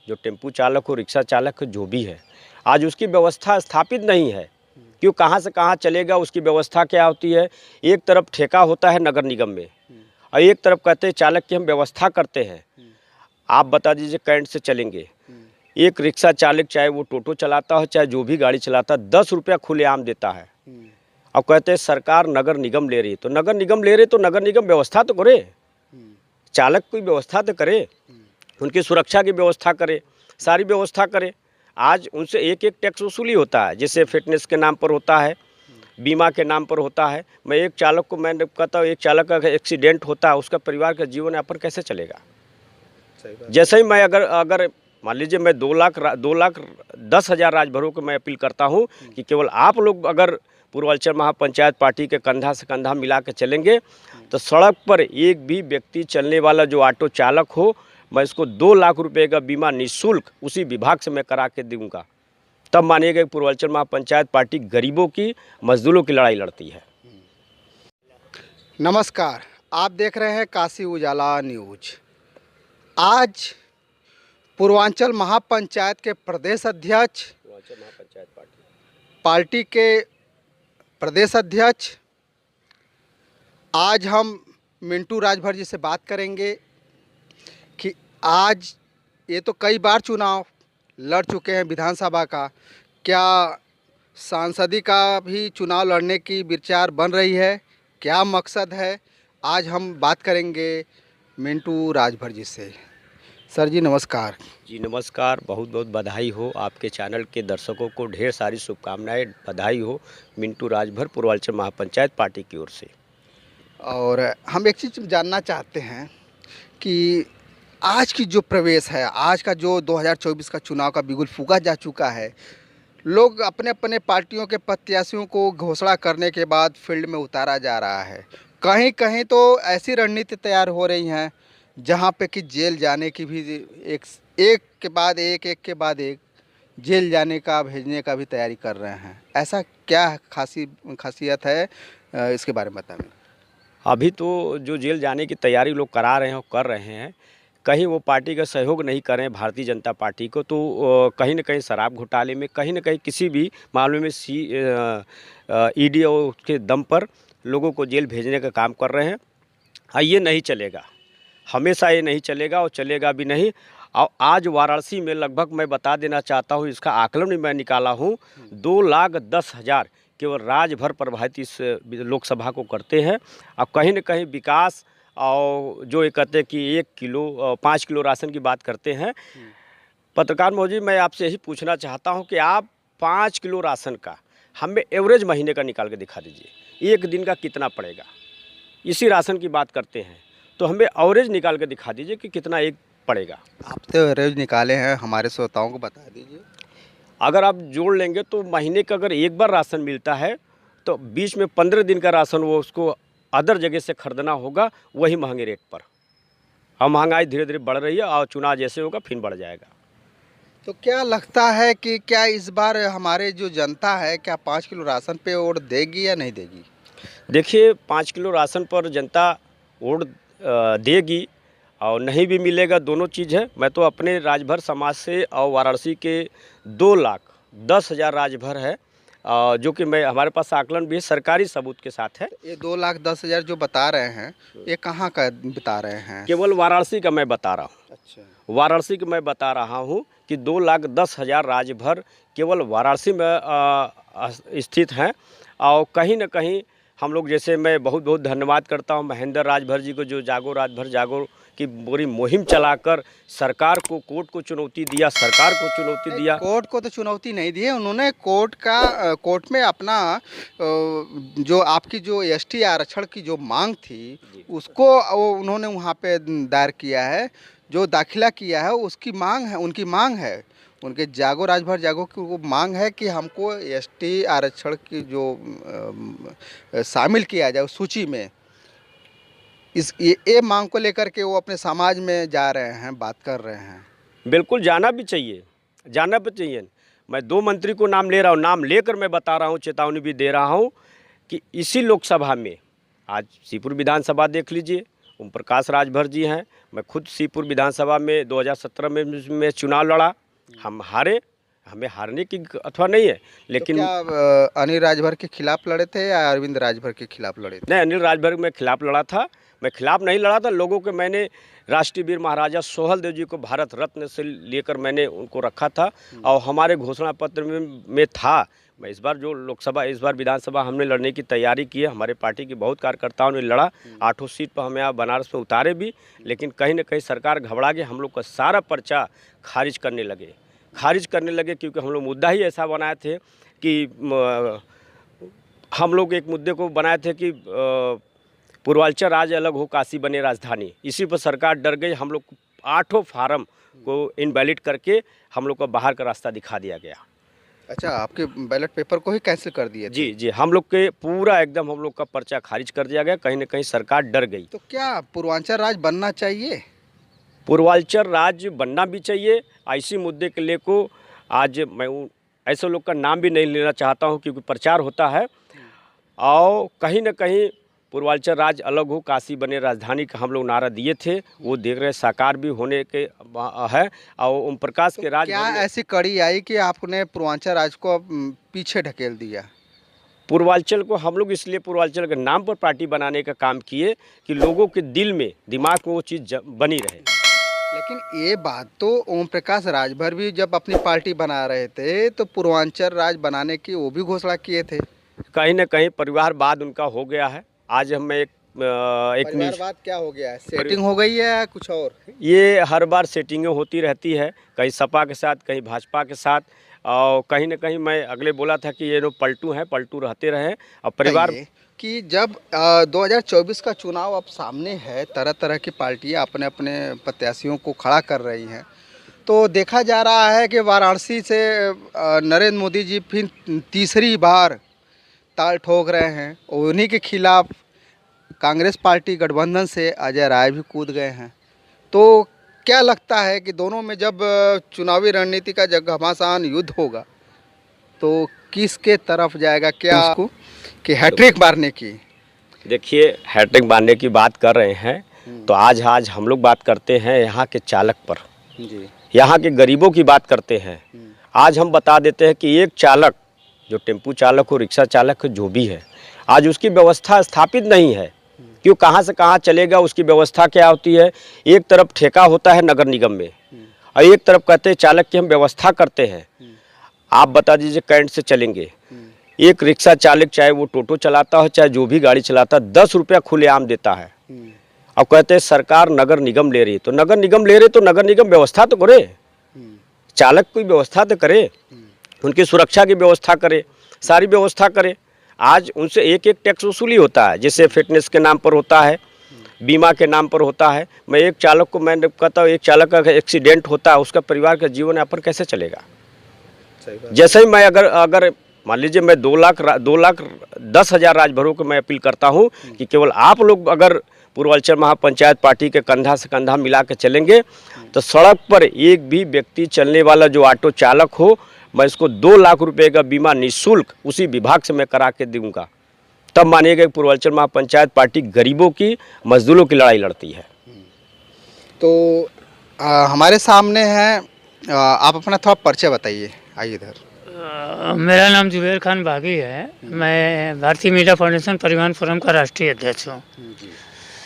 जो टेम्पू चालक हो, रिक्शा चालक हो, जो भी है, आज उसकी व्यवस्था स्थापित नहीं है। क्यों, कहाँ से कहाँ चलेगा, उसकी व्यवस्था क्या होती है। एक तरफ ठेका होता है नगर निगम में और एक तरफ कहते हैं चालक की हम व्यवस्था करते हैं। आप बता दीजिए कैंट से चलेंगे, एक रिक्शा चालक चाहे वो टोटो चलाता हो चाहे जो भी गाड़ी चलाता है 10 रुपया खुलेआम देता है। अब कहते हैं सरकार नगर निगम ले रही है, तो नगर निगम ले रही तो नगर निगम व्यवस्था तो करे, चालक की व्यवस्था तो करे, उनकी सुरक्षा की व्यवस्था करे, सारी व्यवस्था करे। आज उनसे एक एक टैक्स वसूली होता है, जैसे फिटनेस के नाम पर होता है, बीमा के नाम पर होता है। मैं एक चालक को मैं कहता हूँ, एक चालक का एक्सीडेंट होता है, उसका परिवार का जीवन यापन कैसे चलेगा। जैसे ही मैं अगर मान लीजिए मैं 2,10,000 राजभरों को मैं अपील करता हूँ कि केवल आप लोग अगर पूर्वांचल महापंचायत पार्टी के कंधा से कंधा मिला के चलेंगे तो सड़क पर एक भी व्यक्ति चलने वाला जो ऑटो चालक हो, मैं इसको 2 लाख रुपए का बीमा निःशुल्क उसी विभाग से मैं करा के दूंगा। तब मानिएगा कि पूर्वांचल महापंचायत पार्टी गरीबों की, मजदूरों की लड़ाई लड़ती है। नमस्कार, आप देख रहे हैं काशी उजाला न्यूज। आज पूर्वांचल महापंचायत के प्रदेश अध्यक्ष, पार्टी के प्रदेश अध्यक्ष, आज हम मिंटू राजभर जी से बात करेंगे कि आज ये तो कई बार चुनाव लड़ चुके हैं विधानसभा का, क्या सांसदी का भी चुनाव लड़ने की विचार बन रही है, क्या मकसद है। आज हम बात करेंगे मिंटू राजभर जी से। सर जी नमस्कार। जी नमस्कार, बहुत बहुत बधाई हो, आपके चैनल के दर्शकों को ढेर सारी शुभकामनाएं, बधाई हो। मिंटू राजभर पूर्वांचल महापंचायत पार्टी की ओर से। और हम एक चीज़ जानना चाहते हैं कि आज की जो प्रवेश है, आज का जो 2024 का चुनाव का बिगुल फूका जा चुका है, लोग अपने अपने पार्टियों के प्रत्याशियों को घोषणा करने के बाद फील्ड में उतारा जा रहा है। कहीं कहीं तो ऐसी रणनीति तैयार हो रही हैं जहां पे कि जेल जाने की भी एक के बाद एक जेल जाने का, भेजने का भी तैयारी कर रहे हैं। ऐसा क्या खासियत है, इसके बारे में बताएं। अभी तो जो जेल जाने की तैयारी लोग करा रहे हैं, कर रहे हैं, कहीं वो पार्टी का सहयोग नहीं कर रहे हैं भारतीय जनता पार्टी को, तो कहीं ना कहीं शराब घोटाले में, कहीं ना कहीं किसी भी मामले में ईडी के दम पर लोगों को जेल भेजने का काम कर रहे हैं। हाँ, ये नहीं चलेगा, हमेशा ये नहीं चलेगा और चलेगा भी नहीं। और आज वाराणसी में लगभग मैं बता देना चाहता हूँ, इसका आकलन भी मैं निकाला हूँ, 2,10,000 केवल राजभर प्रभावित इस लोकसभा को करते हैं। अब कहीं न कहीं विकास और जो ये कहते हैं कि 5 किलो राशन की बात करते हैं। पत्रकार महोदय, मैं आपसे यही पूछना चाहता हूँ कि आप 5 किलो राशन का हमें एवरेज महीने का निकाल के दिखा दीजिए, एक दिन का कितना पड़ेगा। इसी राशन की बात करते हैं तो हमें एवरेज निकाल के दिखा दीजिए कि कितना एक पड़ेगा। आप तो एवरेज निकाले हैं, हमारे श्रोताओं को बता दीजिए। अगर आप जोड़ लेंगे तो महीने का अगर एक बार राशन मिलता है तो बीच में 15 दिन का राशन वो उसको अदर जगह से खरीदना होगा, वही महंगे रेट पर। अब महंगाई धीरे धीरे बढ़ रही है और चुनाव जैसे होगा फिर बढ़ जाएगा। तो क्या लगता है कि क्या इस बार हमारे जो जनता है, क्या 5 किलो राशन पे वोट देगी या नहीं देगी? देखिए, 5 किलो राशन पर जनता वोट देगी और नहीं भी मिलेगा, दोनों चीज़ है। मैं तो अपने राजभर समाज से और वाराणसी के 2,10,000 राजभर है, जो कि मैं, हमारे पास आकलन भी है, सरकारी सबूत के साथ है। ये 2,10,000 जो बता रहे हैं, ये कहाँ का बता रहे हैं? केवल वाराणसी का मैं बता रहा हूँ। अच्छा, वाराणसी का मैं बता रहा हूँ कि 2,10,000 राजभर केवल वाराणसी में स्थित हैं। और कहीं न कहीं हम लोग, जैसे मैं बहुत बहुत धन्यवाद करता हूँ महेंद्र राजभर जी को, जो जागो राजभर जागो की पूरी मुहिम चलाकर सरकार को, कोर्ट को चुनौती दिया, सरकार को चुनौती दिया। कोर्ट को तो चुनौती नहीं दी है उन्होंने, कोर्ट में अपना जो आपकी जो एसटी आरक्षण की जो मांग थी उसको उन्होंने वहाँ पे दायर किया है, जो दाखिला किया है उसकी मांग है, उनकी मांग है, उनके जागो राजभर जागो की वो मांग है कि हमको एसटी आरक्षण की जो शामिल किया जाए उस सूची में। ये मांग को लेकर के वो अपने समाज में जा रहे हैं, बात कर रहे हैं। बिल्कुल जाना भी चाहिए, जाना भी चाहिए। मैं 2 मंत्री को नाम ले रहा हूँ, नाम लेकर मैं बता रहा हूँ, चेतावनी भी दे रहा हूँ कि इसी लोकसभा में, आज सीपुर विधानसभा देख लीजिए, ओम प्रकाश राजभर जी हैं। मैं खुद सीपुर विधानसभा में 2017 में चुनाव लड़ा, हम हारे। हमें हारने की अथवा नहीं है, लेकिन तो क्या अनिल राजभर के खिलाफ लड़े थे या अरविंद राजभर के खिलाफ लड़े थे? नहीं, अनिल राजभर में खिलाफ लड़ा था। मैं खिलाफ नहीं लड़ा था, लोगों के मैंने राष्ट्रीय वीर महाराजा सोहलदेव जी को भारत रत्न से लेकर मैंने उनको रखा था और हमारे घोषणा पत्र में था। मैं इस बार जो लोकसभा, इस बार विधानसभा हमने लड़ने की तैयारी की है। हमारे पार्टी के बहुत कार्यकर्ताओं ने लड़ा, 8 सीट पर हमें यहाँ बनारस पे उतारे भी, लेकिन कहीं ना कहीं सरकार घबरा के हम लोग का सारा पर्चा खारिज करने लगे क्योंकि हम लोग मुद्दा ही ऐसा बनाए थे कि हम लोग एक मुद्दे को बनाए थे कि पूर्वांचल राज्य अलग हो, काशी बने राजधानी। इसी पर सरकार डर गई। हम लोग 8 फार्म को इनवैलिड करके हम लोग को बाहर का रास्ता दिखा दिया गया। अच्छा, आपके बैलेट पेपर को ही कैंसिल कर दिए थे? जी, हम लोग के पूरा एकदम हम लोग का पर्चा खारिज कर दिया गया। कहीं ना कहीं सरकार डर गई। तो क्या पूर्वांचल राज्य बनना चाहिए? पूर्वांचल राज्य बनना भी चाहिए। इसी मुद्दे के लिए को आज मैं ऐसे लोग का नाम भी नहीं लेना चाहता हूं क्योंकि प्रचार होता है, और कहीं ना कहीं पूर्वांचल राज्य अलग हो, काशी बने राजधानी का हम लोग नारा दिए थे। वो देख रहे साकार भी होने के है। और ओम प्रकाश के राज्य क्या ऐसी कड़ी आई कि आपने पूर्वांचल राज्य को पीछे ढकेल दिया? पूर्वांचल को हम लोग इसलिए पूर्वांचल के नाम पर पार्टी बनाने का काम किए कि लोगों के दिल में, दिमाग में वो चीज़ बनी रहे। लेकिन ये बात तो ओम प्रकाश राजभर भी जब अपनी पार्टी बना रहे थे तो पूर्वांचल राज्य बनाने की वो भी घोषणा किए थे। कहीं ना कहीं परिवारवाद उनका हो गया है। आज हमें एक परिवारवाद क्या हो गया है? सेटिंग हो गई है या कुछ और? ये हर बार सेटिंगें होती रहती है, कहीं सपा के साथ, कहीं भाजपा के साथ, और कहीं ना कहीं मैं अगले बोला था कि ये लोग पलटू हैं, पलटू रहते रहे। और परिवार कि जब 2024 का चुनाव अब सामने है, तरह तरह की पार्टियां अपने अपने प्रत्याशियों को खड़ा कर रही हैं, तो देखा जा रहा है कि वाराणसी से नरेंद्र मोदी जी फिर तीसरी बार ताल ठोक रहे हैं। उन्हीं के खिलाफ कांग्रेस पार्टी गठबंधन से अजय राय भी कूद गए हैं। तो क्या लगता है कि दोनों में जब चुनावी रणनीति का जब घमासान युद्ध होगा तो किसके तरफ जाएगा? क्या उसको कि हैट्रिक मारने की? देखिए, हैट्रिक मारने की बात कर रहे हैं तो आज हम लोग बात करते हैं यहाँ के चालक पर जी, यहाँ के गरीबों की बात करते हैं। आज हम बता देते हैं कि एक चालक, जो टेम्पू चालक हो, रिक्शा चालक हो, जो भी है, आज उसकी व्यवस्था स्थापित नहीं है। क्यों, कहाँ से कहाँ चलेगा, उसकी व्यवस्था क्या होती है? एक तरफ ठेका होता है नगर निगम में और एक तरफ कहते हैं चालक की हम व्यवस्था करते हैं। आप बता दीजिए, कैंट से चलेंगे, एक रिक्शा चालक चाहे वो टोटो चलाता हो, चाहे जो भी गाड़ी चलाता है, 10 रुपया खुलेआम देता है। अब कहते हैं सरकार नगर निगम ले रही है, तो नगर निगम ले रही तो नगर निगम व्यवस्था तो करे, चालक की व्यवस्था तो करे, उनकी सुरक्षा की व्यवस्था करे, सारी व्यवस्था करे। आज उनसे एक एक टैक्स वसूली होता है, जैसे फिटनेस के नाम पर होता है, बीमा के नाम पर होता है। मैं एक चालक को, मैं कहता हूँ, एक चालक का एक्सीडेंट होता है, उसका परिवार का जीवन यापन कैसे चलेगा? जैसे ही मैं अगर मान लीजिए मैं 2,10,000 राजभरों को मैं अपील करता हूँ कि केवल आप लोग अगर पूर्वांचल महापंचायत पार्टी के कंधा से कंधा मिला के चलेंगे तो सड़क पर एक भी व्यक्ति चलने वाला जो ऑटो चालक हो, मैं इसको 2 लाख रुपए का बीमा निःशुल्क उसी विभाग से मैं करा के दूंगा। तब मानिएगा कि पूर्वांचल महापंचायत पार्टी गरीबों की, मजदूरों की लड़ाई लड़ती है। तो हमारे सामने है, आप अपना थोड़ा परिचय बताइए। आइए इधर। मेरा नाम जुबेर खान बागी है। मैं भारतीय मीडिया फाउंडेशन परिवहन फोरम का राष्ट्रीय अध्यक्ष हूँ।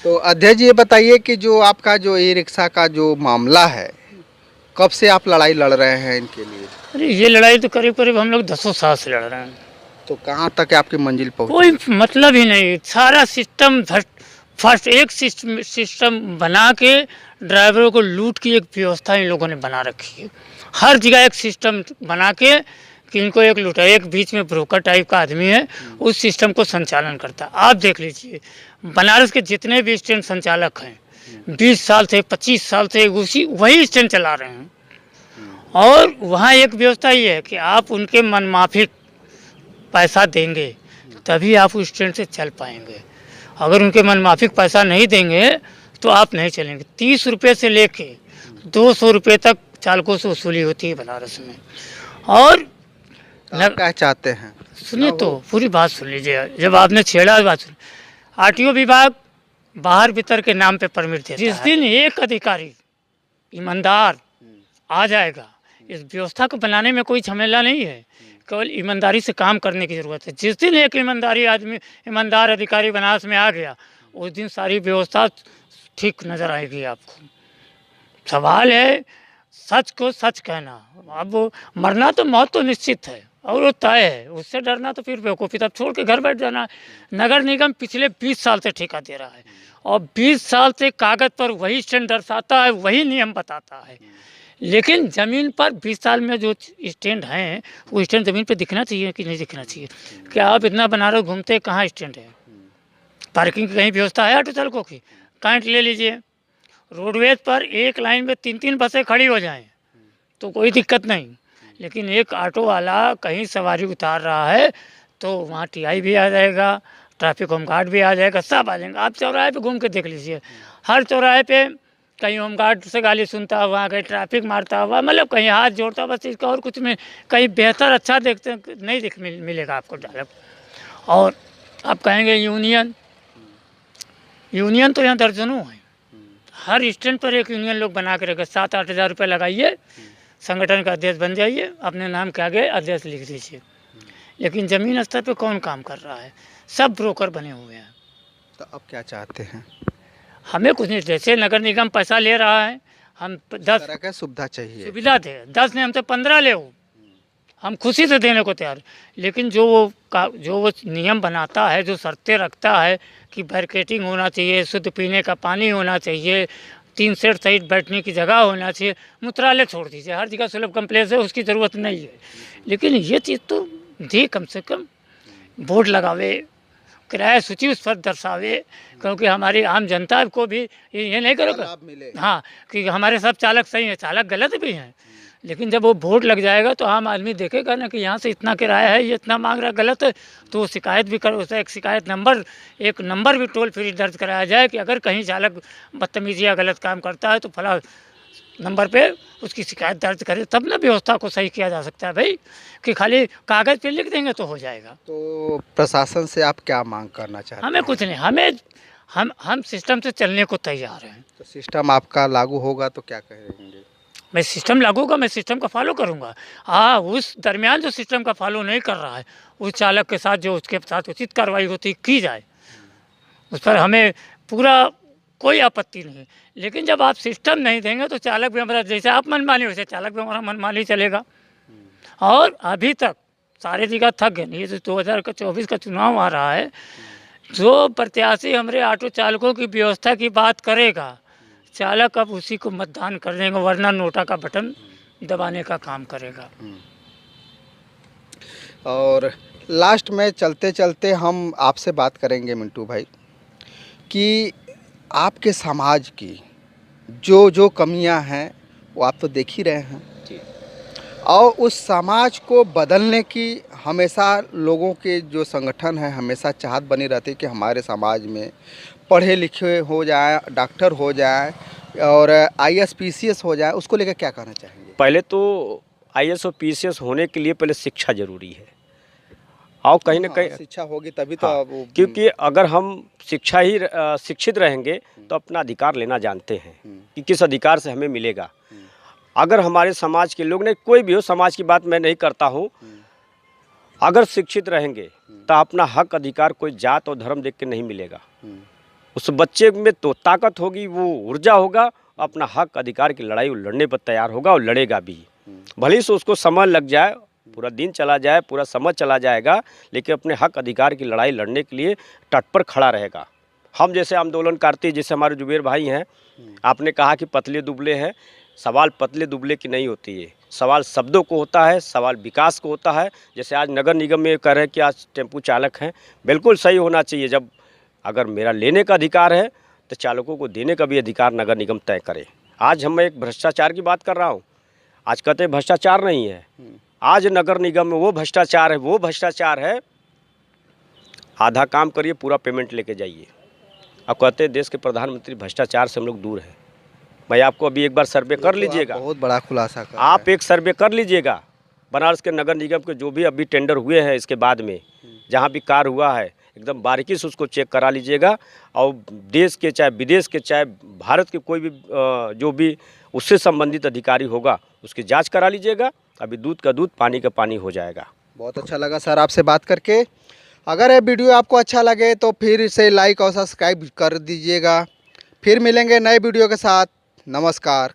तो अध्यक्ष जी, ये बताइए कि जो आपका जो ई रिक्शा का जो मामला है, कब से आप लड़ाई लड़ रहे हैं इनके लिए? अरे ये लड़ाई तो करीब करीब हम लोग 10 साल से लड़ रहे हैं। तो कहाँ तक आपकी मंजिल पहुँची? कोई मतलब ही नहीं, सारा सिस्टम फर्स्ट एक सिस्टम बना के ड्राइवरों को लूट की एक व्यवस्था इन लोगों ने बना रखी है। हर जगह एक सिस्टम बना के कि इनको एक लूटा, एक बीच में ब्रोकर टाइप का आदमी है, उस सिस्टम को संचालन करता है। आप देख लीजिए, बनारस के जितने भी स्टैंड संचालक हैं 20 साल से 25 साल से वही स्टैंड चला रहे हैं। और वहाँ एक व्यवस्था ये है कि आप उनके मनमाफिक पैसा देंगे तभी आप उस स्टैंड से चल पाएंगे। अगर उनके मनमाफिक पैसा नहीं देंगे तो आप नहीं चलेंगे। 30 रुपये से लेके 200 रुपये तक चालकों से वसूली होती है बनारस में। और क्या चाहते हैं? सुनिए तो पूरी बात सुन लीजिए। जब आपने छेड़ा बात सुन, आरटीओ विभाग बाहर भीतर के नाम पे परमिट देता है। जिस दिन एक अधिकारी ईमानदार आ जाएगा, इस व्यवस्था को बनाने में कोई झमेला नहीं है, केवल ईमानदारी से काम करने की ज़रूरत है। जिस दिन एक ईमानदार अधिकारी बनारस में आ गया, उस दिन सारी व्यवस्था ठीक नज़र आएगी आपको। सवाल है सच को सच कहना। अब मरना तो मौत तो निश्चित है और वो तय है, उससे डरना तो फिर बेवकूफ़ी, तब छोड़ के घर बैठ जाना। नगर निगम पिछले 20 साल से ठेका दे रहा है और 20 साल से कागज़ पर वही स्टैंड दर्शाता है, वही नियम बताता है, लेकिन ज़मीन पर 20 साल में जो स्टैंड हैं वो स्टैंड ज़मीन पे दिखना चाहिए कि नहीं दिखना चाहिए? क्या आप इतना बनारस घूमते, कहाँ स्टैंड है? पार्किंग की कहीं व्यवस्था है ऑटो चालकों की? काइंड ले लीजिए, रोडवेज पर एक लाइन में 3-3 बसें खड़ी हो जाएं तो कोई दिक्कत नहीं, लेकिन एक ऑटो वाला कहीं सवारी उतार रहा है तो वहाँ टीआई भी आ जाएगा, ट्रैफिक होमगार्ड भी आ जाएगा, सब आ जाएंगे। आप चौराहे पे घूम के देख लीजिए, हर चौराहे पे कहीं होमगार्ड से गाली सुनता हुआ, कहीं ट्रैफिक मारता हुआ, मतलब कहीं हाथ जोड़ता हुआ, बस इसका और कुछ में कहीं बेहतर अच्छा देखते नहीं मिलेगा आपको डायलॉग। और आप कहेंगे यूनियन तो यहाँ दर्जनों है, हर स्टैंड पर एक यूनियन लोग बना के रखे। 7-8 हज़ार रुपये लगाइए, संगठन का अध्यक्ष बन जाइए, अपने नाम के आगे अध्यक्ष लिख दीजिए। लेकिन ज़मीन स्तर पे कौन काम कर रहा है? सब ब्रोकर बने हुए हैं। तो अब क्या चाहते हैं? हमें कुछ नहीं, जैसे नगर निगम पैसा ले रहा है, हम 10 तरह का सुविधा चाहिए, सुविधा दे, 10 ने हमसे 15 ले, हम खुशी से देने को तैयार। लेकिन जो वो नियम बनाता है, जो शर्तें रखता है कि बैरिकेडिंग होना चाहिए, शुद्ध पीने का पानी होना चाहिए, 3 सेट सहित बैठने की जगह होना चाहिए, मूत्रालय छोड़ दीजिए, हर जगह सुलभ कम्प्लेक्स है, उसकी ज़रूरत नहीं है। लेकिन ये चीज़ तो दे, कम से कम बोर्ड लगावे, किराया सूची उस पर दर्शावे, क्योंकि हमारी आम जनता को भी ये नहीं करोगे हाँ कि हमारे सब चालक सही हैं, चालक गलत भी हैं, लेकिन जब वो बोर्ड लग जाएगा तो आम आदमी देखेगा ना कि यहाँ से इतना किराया है, ये इतना मांग रहा है, गलत है, तो वो शिकायत भी कर, उसका एक नंबर भी टोल फ्री दर्ज कराया जाए कि अगर कहीं चालक बदतमीजी या गलत काम करता है तो फला नंबर पे उसकी शिकायत दर्ज करे, तब ना व्यवस्था को सही किया जा सकता है भाई, कि खाली कागज़ पे लिख देंगे तो हो जाएगा। तो प्रशासन से आप क्या मांग करना चाहते हैं? हमें कुछ नहीं, हम सिस्टम से चलने को तैयार हैं। तो सिस्टम आपका लागू होगा तो क्या कहेंगे? मैं सिस्टम लागू होगा, मैं सिस्टम का फॉलो करूँगा। हाँ, उस दरमियान जो सिस्टम का फॉलो नहीं कर रहा है, उस चालक के साथ जो उसके साथ उचित कार्रवाई होती की जाए, उस पर हमें पूरा कोई आपत्ति नहीं। लेकिन जब आप सिस्टम नहीं देंगे तो चालक भी हमारा, जैसे आप मनमानी वैसे चालक भी हमारा मनमानी चलेगा। और अभी तक सारे जगह थक गए। ये जो 2024 का चुनाव आ रहा है, जो प्रत्याशी हमारे ऑटो चालकों की व्यवस्था की बात करेगा, चालक अब उसी को मतदान कर देंगे, वरना नोटा का बटन दबाने का काम करेगा। और लास्ट में चलते चलते हम आपसे बात करेंगे मिंटू भाई कि आपके समाज की जो कमियां हैं वो आप तो देख ही रहे हैं, और उस समाज को बदलने की हमेशा लोगों के जो संगठन है हमेशा चाहत बनी रहती है कि हमारे समाज में पढ़े लिखे हो जाए, डॉक्टर हो जाए और IAS PCS हो जाए। उसको लेकर क्या कहना चाहेंगे? पहले तो IAS और PCS होने के लिए पहले शिक्षा जरूरी है, और कहीं ना कहीं शिक्षा होगी तभी तो हाँ, क्योंकि अगर हम शिक्षित रहेंगे तो अपना अधिकार लेना जानते हैं कि किस अधिकार से हमें मिलेगा। अगर हमारे समाज के लोग, नहीं कोई भी हो, समाज की बात मैं नहीं करता हूँ, अगर शिक्षित रहेंगे तो अपना हक अधिकार कोई जात और धर्म देख के नहीं मिलेगा। उस बच्चे में तो ताकत होगी, वो ऊर्जा होगा, अपना हक अधिकार की लड़ाई वो लड़ने पर तैयार होगा और लड़ेगा भी। भले से उसको समय लग जाए, पूरा दिन चला जाए, पूरा समय चला जाएगा, लेकिन अपने हक अधिकार की लड़ाई लड़ने के लिए तट पर खड़ा रहेगा। हम जैसे आंदोलनकारी, जैसे हमारे जुबेर भाई हैं, आपने कहा कि पतले दुबले हैं, सवाल पतले दुबले की नहीं होती है, सवाल शब्दों को होता है, सवाल विकास को होता है। जैसे आज नगर निगम में कह रहे हैं कि आज टेम्पू चालक हैं, बिल्कुल सही होना चाहिए। जब अगर मेरा लेने का अधिकार है तो चालकों को देने का भी अधिकार नगर निगम तय करे। आज हम एक भ्रष्टाचार की बात कर रहा हूँ, आज कहते हैं भ्रष्टाचार नहीं है, आज नगर निगम में वो भ्रष्टाचार है, आधा काम करिए, पूरा पेमेंट लेके जाइए। अब कहते हैं देश के प्रधानमंत्री भ्रष्टाचार से हम लोग दूर हैं। मैं आपको अभी एक बार सर्वे कर लीजिएगा, बहुत बड़ा खुलासा कर आप एक सर्वे कर लीजिएगा बनारस के नगर निगम के जो भी अभी टेंडर हुए हैं, इसके बाद में जहाँ भी कार्य हुआ है, एकदम बारीकी से उसको चेक करा लीजिएगा। और देश के चाहे विदेश के चाहे भारत के कोई भी जो भी उससे संबंधित अधिकारी होगा उसकी जांच करा लीजिएगा। अभी दूध का दूध, पानी का पानी हो जाएगा। बहुत अच्छा लगा सर आपसे बात करके। अगर ये वीडियो आपको अच्छा लगे तो फिर इसे लाइक और सब्सक्राइब कर दीजिएगा। फिर मिलेंगे नए वीडियो के साथ। नमस्कार।